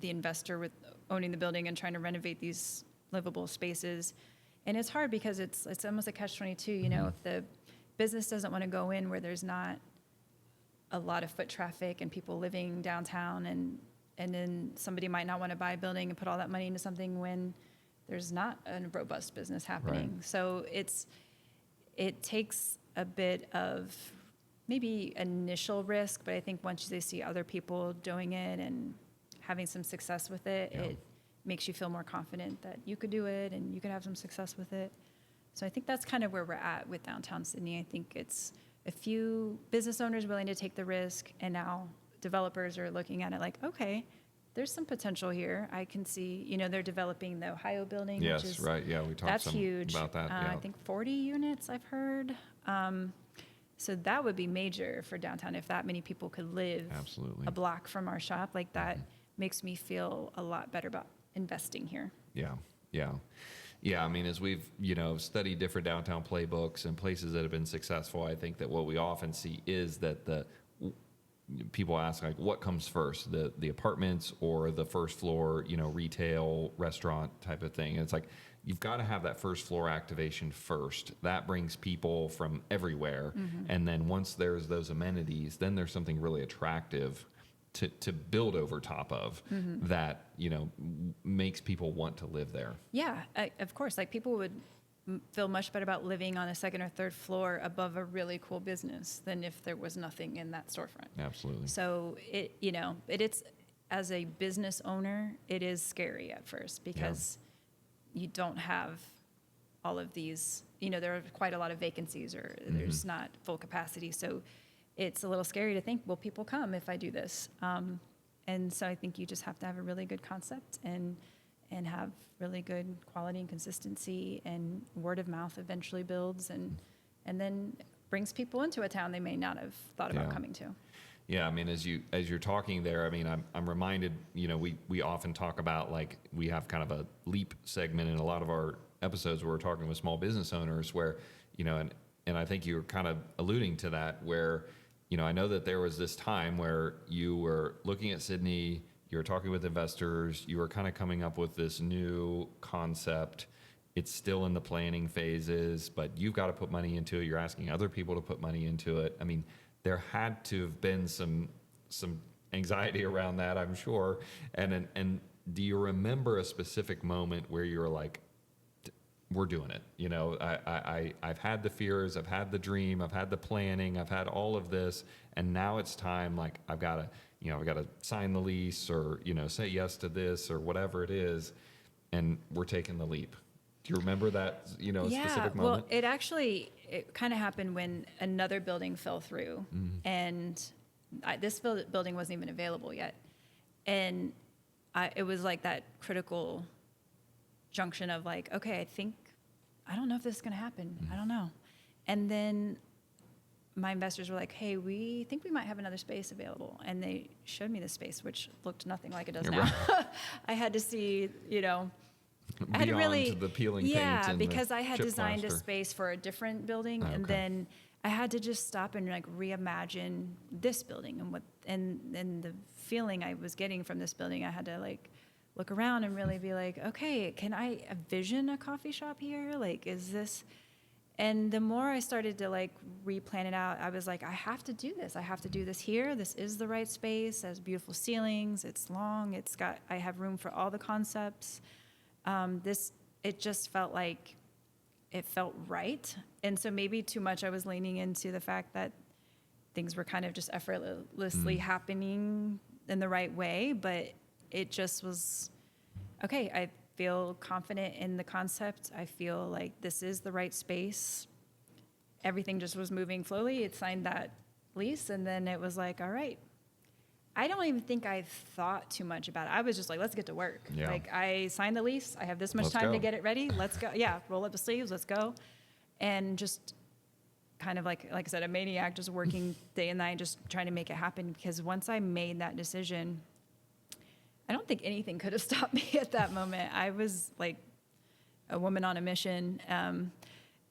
the investor with owning the building and trying to renovate these livable spaces. And it's hard because it's almost a catch-22, if the business doesn't want to go in where there's not a lot of foot traffic and people living downtown, and then somebody might not want to buy a building and put all that money into something when there's not a robust business happening. Right. So it takes a bit of maybe initial risk, but I think once they see other people doing it and having some success with it, it makes you feel more confident that you could do it and you could have some success with it. So I think that's kind of where we're at with Downtown Sidney. I think it's a few business owners willing to take the risk, and now developers are looking at it like, okay, there's some potential here. I can see, they're developing the Ohio building. Yes, which is, right. Yeah, we talked some huge. about that. I think 40 units I've heard. So that would be major for downtown if that many people could live Absolutely. a block from our shop. Like that makes me feel a lot better about investing here. Yeah, I mean, as we've, studied different downtown playbooks and places that have been successful, I think that what we often see is that people ask, like, what comes first, the apartments or the first floor, retail, restaurant type of thing. And it's like, you've got to have that first floor activation first. That brings people from everywhere. And then once there's those amenities, then there's something really attractive to build over top of that, makes people want to live there. Yeah, of course. Like people would feel much better about living on a second or third floor above a really cool business than if there was nothing in that storefront. Absolutely. So it's as a business owner, it is scary at first because you don't have all of these, there are quite a lot of vacancies or there's not full capacity. So it's a little scary to think, will people come if I do this? And so I think you just have to have a really good concept and have really good quality and consistency, and word of mouth eventually builds. And then brings people into a town they may not have thought about Yeah. coming to. Yeah, I mean, as you're talking there, I mean, I'm reminded, we often talk about, like, we have kind of a leap segment in a lot of our episodes where we're talking with small business owners where, and I think you were kind of alluding to that where, I know that there was this time where you were looking at Sydney, you were talking with investors, you were kind of coming up with this new concept. It's still in the planning phases, but you've got to put money into it. You're asking other people to put money into it. I mean, there had to have been some anxiety around that, I'm sure. And do you remember a specific moment where you were like, we're doing it? I've had the fears, I've had the dream, I've had the planning, I've had all of this, and now it's time. Like, I've got to sign the lease, or say yes to this, or whatever it is, and we're taking the leap. Do you remember that specific moment? Well, it kind of happened when another building fell through, and this building wasn't even available yet, and it was like that critical junction of like, okay, I don't know if this is going to happen. I don't know. And then my investors were like, hey, we think we might have another space available. And they showed me the space, which looked nothing like it does now. Right. I had to see, I had Beyond to really, the peeling paint and because the I had chip designed a plaster. space for a different building, and Okay. then I had to just stop and like reimagine this building and the feeling I was getting from this building. I had to like look around and really be like, okay, can I envision a coffee shop here? Like, is this? And the more I started to like replan it out, I was like, I have to do this. I have to do this here. This is the right space. It has beautiful ceilings. It's long. I have room for all the concepts. It just felt like it felt right. And so maybe too much I was leaning into the fact that things were kind of just effortlessly happening in the right way, but it just was, okay, I feel confident in the concept. I feel like this is the right space. Everything just was moving slowly. It signed that lease, and then it was like, all right. I don't even think I thought too much about it. I was just like, let's get to work. Yeah. Like, I signed the lease. I have this much Let's time go. to get it ready. Let's go. Yeah, roll up the sleeves. Let's go. And just kind of like I said, a maniac, just working day and night, just trying to make it happen. Because once I made that decision, I don't think anything could have stopped me at that moment. I was like a woman on a mission.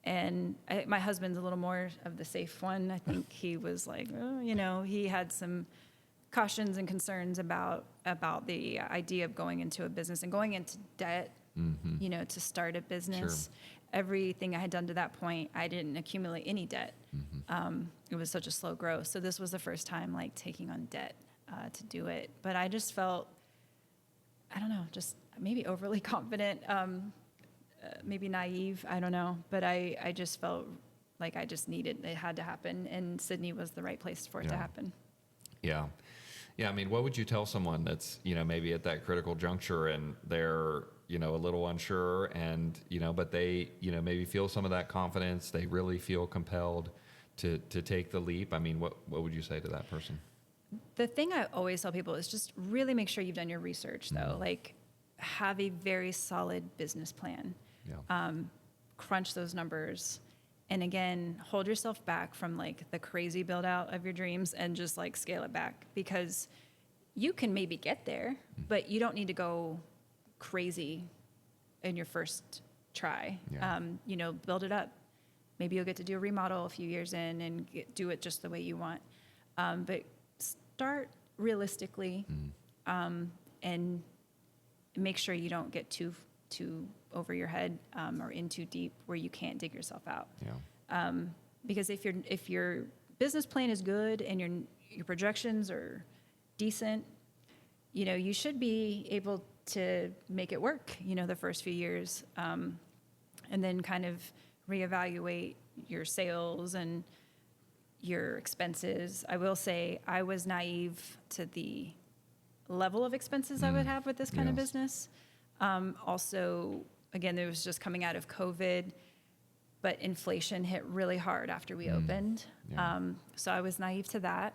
My husband's a little more of the safe one. I think he was like, he had some cautions and concerns about the idea of going into a business and going into debt, to start a business. Sure. Everything I had done to that point, I didn't accumulate any debt. It was such a slow growth. So this was the first time like taking on debt to do it. But I just felt, I don't know, just maybe overly confident, maybe naive, I don't know. But I just felt like it had to happen. And Sydney was the right place for it to happen. Yeah. Yeah. I mean, what would you tell someone that's, maybe at that critical juncture and they're, a little unsure and, but they, maybe feel some of that confidence. They really feel compelled to take the leap. I mean, what would you say to that person? The thing I always tell people is just really make sure you've done your research, though. Like, have a very solid business plan. Yeah. Crunch those numbers. And again, hold yourself back from like the crazy build out of your dreams and just like scale it back, because you can maybe get there, but you don't need to go crazy in your first try. Yeah. Build it up. Maybe you'll get to do a remodel a few years in and do it just the way you want. But start realistically, and make sure you don't get too over your head or in too deep where you can't dig yourself out. Yeah. Because if your business plan is good and your projections are decent, you should be able to make it work, the first few years, and then kind of reevaluate your sales and your expenses. I will say I was naive to the level of expenses I would have with this kind of Yes. business. Also, again, it was just coming out of COVID, but inflation hit really hard after we opened. Yeah. So I was naive to that.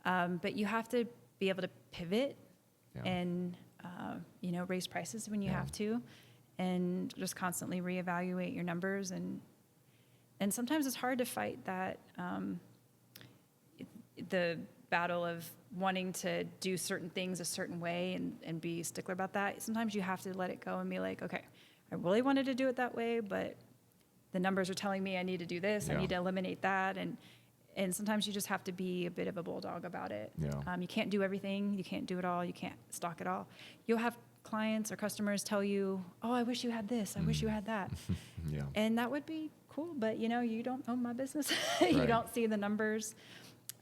But you have to be able to pivot Yeah. and, raise prices when you Yeah. have to, and just constantly reevaluate your numbers. And and sometimes it's hard to fight that, the battle of wanting to do certain things a certain way and be stickler about that. Sometimes you have to let it go and be like, okay, I really wanted to do it that way, but the numbers are telling me I need to do this. I need to eliminate that. And sometimes you just have to be a bit of a bulldog about it. Yeah. You can't do everything. You can't do it all. You can't stock it all. You'll have clients or customers tell you, oh, I wish you had this. I wish you had that. Yeah. And that would be cool. But, you don't own my business. You Right. don't see the numbers.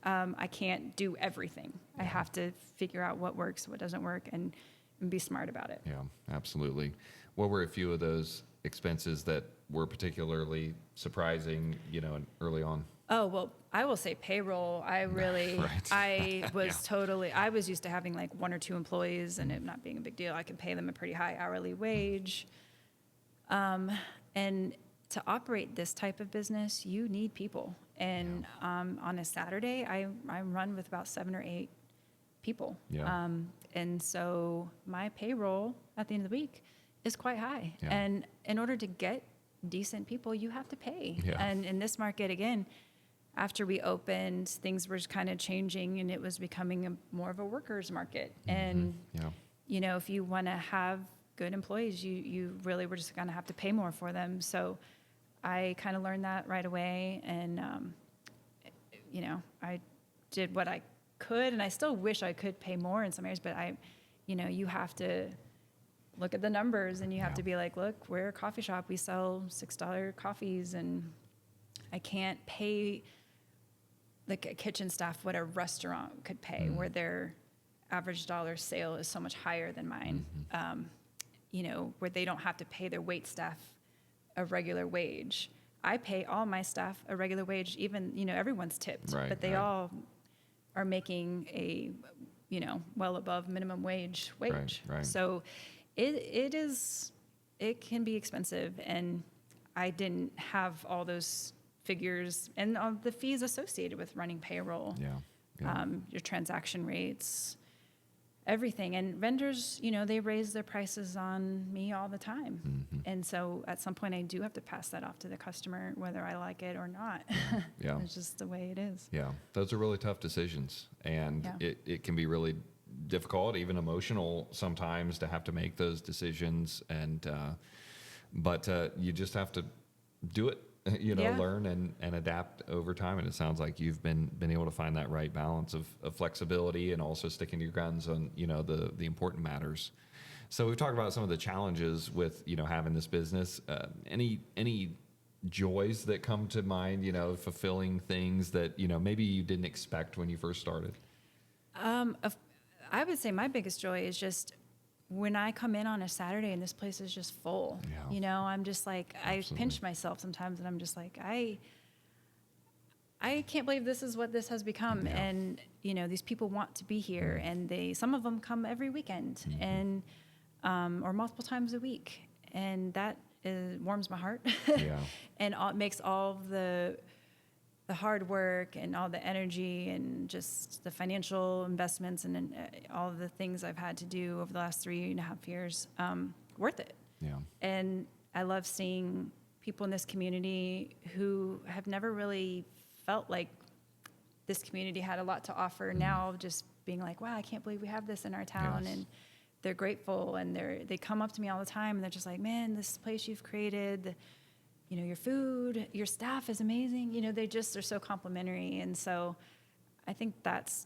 I can't do everything. I have to figure out what works, what doesn't work, and be smart about it. Yeah, absolutely. What were a few of those expenses that were particularly surprising, early on? Oh, well, I will say payroll. I really, Right. I was I was used to having like 1 or 2 employees and it not being a big deal. I could pay them a pretty high hourly wage. And to operate this type of business, you need people. And on a Saturday, I run with about 7 or 8 people. Yeah. And so my payroll at the end of the week is quite high. Yeah. And in order to get decent people, you have to pay. Yeah. And in this market, again, after we opened, things were kind of changing and it was becoming more of a workers market. And, Yeah. if you want to have good employees, you really were just going to have to pay more for them. So I kind of learned that right away. And, I did what I could, and I still wish I could pay more in some areas, but you have to look at the numbers and you have to be like, look, we're a coffee shop. We sell $6 coffees and I can't pay like a kitchen staff what a restaurant could pay, where their average dollar sale is so much higher than mine. Where they don't have to pay their wait staff a regular wage. I pay all my staff a regular wage, even, everyone's tipped, Right, but they right. all are making a, well above minimum wage. Right. So it can be expensive, and I didn't have all those figures and all the fees associated with running payroll. Yeah. Your transaction rates, everything. And vendors, they raise their prices on me all the time. And so at some point I do have to pass that off to the customer, whether I like it or not. Yeah. It's just the way it is. Yeah. Those are really tough decisions. And Yeah. it can be really difficult, even emotional sometimes, to have to make those decisions. And, but you just have to do it, Yeah. learn and adapt over time. And it sounds like you've been able to find that right balance of flexibility and also sticking to your guns on, the important matters. So we've talked about some of the challenges with, having this business. Any joys that come to mind, fulfilling things that, maybe you didn't expect when you first started? I would say my biggest joy is just when I come in on a Saturday and this place is just full. Yeah. I'm just like, Absolutely. I pinch myself sometimes and I'm just like, I can't believe this is what this has become. Yeah. And, these people want to be here, and some of them come every weekend and, or multiple times a week. And that warms my heart. Yeah. And it makes all the hard work and all the energy and just the financial investments and all the things I've had to do over the last 3.5 years worth it. Yeah. And I love seeing people in this community who have never really felt like this community had a lot to offer. Now just being like, wow, I can't believe we have this in our town. Yes. And they're grateful, and they come up to me all the time and they're just like, man, this place you've created, your food, your staff is amazing. They're so complimentary. And so I think that's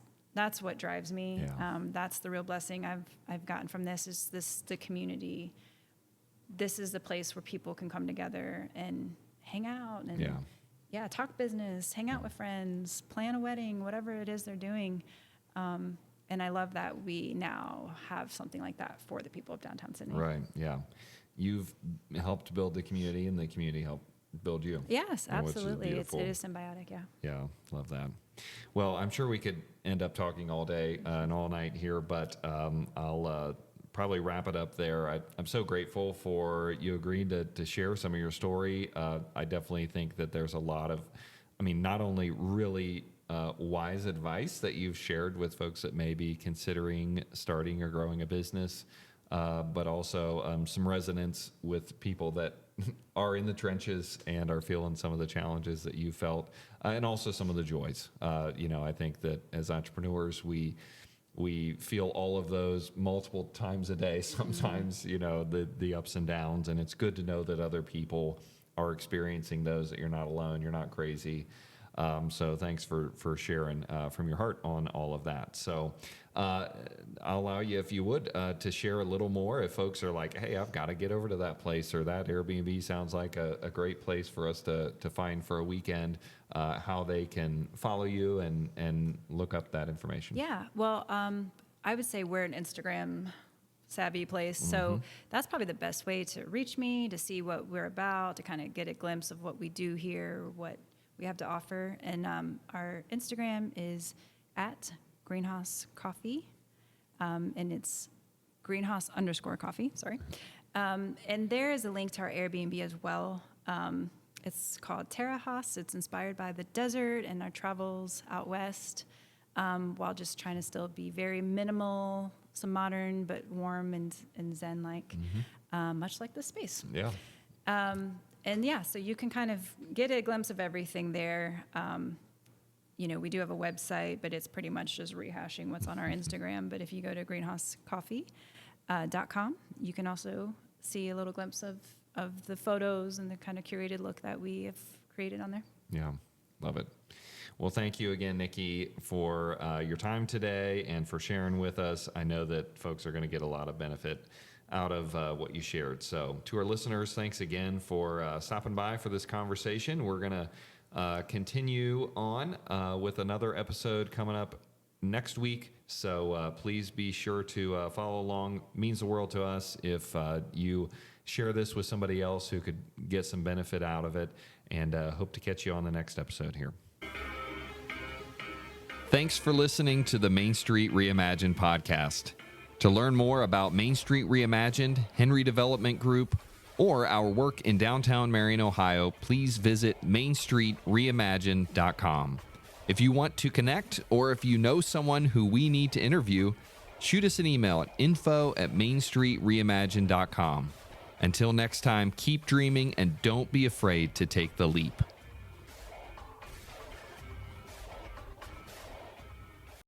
what drives me. Yeah. That's the real blessing I've gotten from this is the community. This is the place where people can come together and hang out and talk business, hang out with friends, plan a wedding, whatever it is they're doing. And I love that we now have something like that for the people of Downtown Sidney. Right. Yeah. You've helped build the community, and the community helped build you. Yes, Which is absolutely. It beautiful. is symbiotic. Yeah. Yeah, love that. Well, I'm sure we could end up talking all day and all night here, but I'll probably wrap it up there. I'm so grateful for you agreeing to share some of your story. I definitely think that there's a lot of, not only really wise advice that you've shared with folks that may be considering starting or growing a business, but also some resonance with people that are in the trenches and are feeling some of the challenges that you felt, and also some of the joys. I think that as entrepreneurs, we feel all of those multiple times a day, sometimes, the ups and downs, and it's good to know that other people are experiencing those, that you're not alone, you're not crazy. So thanks for sharing from your heart on all of that. So I'll allow you, if you would, to share a little more. If folks are like, hey, I've got to get over to that place, or that Airbnb sounds like a great place for us to find for a weekend, how they can follow you and look up that information. Yeah, well, I would say we're an Instagram savvy place. So that's probably the best way to reach me, to see what we're about, to kind of get a glimpse of what we do here, what we have to offer. And our Instagram is at Greenhaus Coffee, and it's Greenhaus_coffee, sorry. And there is a link to our Airbnb as well. It's called Terra Haus. It's inspired by the desert and our travels out west, while just trying to still be very minimal, some modern, but warm and zen-like, much like this space. Yeah. And yeah, so you can kind of get a glimpse of everything there. We do have a website, but it's pretty much just rehashing what's on our Instagram. But if you go to greenhauscoffee.com, you can also see a little glimpse of the photos and the kind of curated look that we have created on there. Yeah, love it. Well, thank you again, Niki, for your time today and for sharing with us. I know that folks are going to get a lot of benefit out of what you shared. So to our listeners, thanks again for stopping by for this conversation. We're going to continue on with another episode coming up next week. So please be sure to follow along. It means the world to us if you share this with somebody else who could get some benefit out of it, and hope to catch you on the next episode here. Thanks for listening to the Main Street Reimagined podcast. To learn more about Main Street Reimagined, Henry Development Group, or our work in downtown Marion, Ohio, please visit mainstreetreimagined.com. If you want to connect, or if you know someone who we need to interview, shoot us an email at info@mainstreetreimagined.com. Until next time, keep dreaming and don't be afraid to take the leap.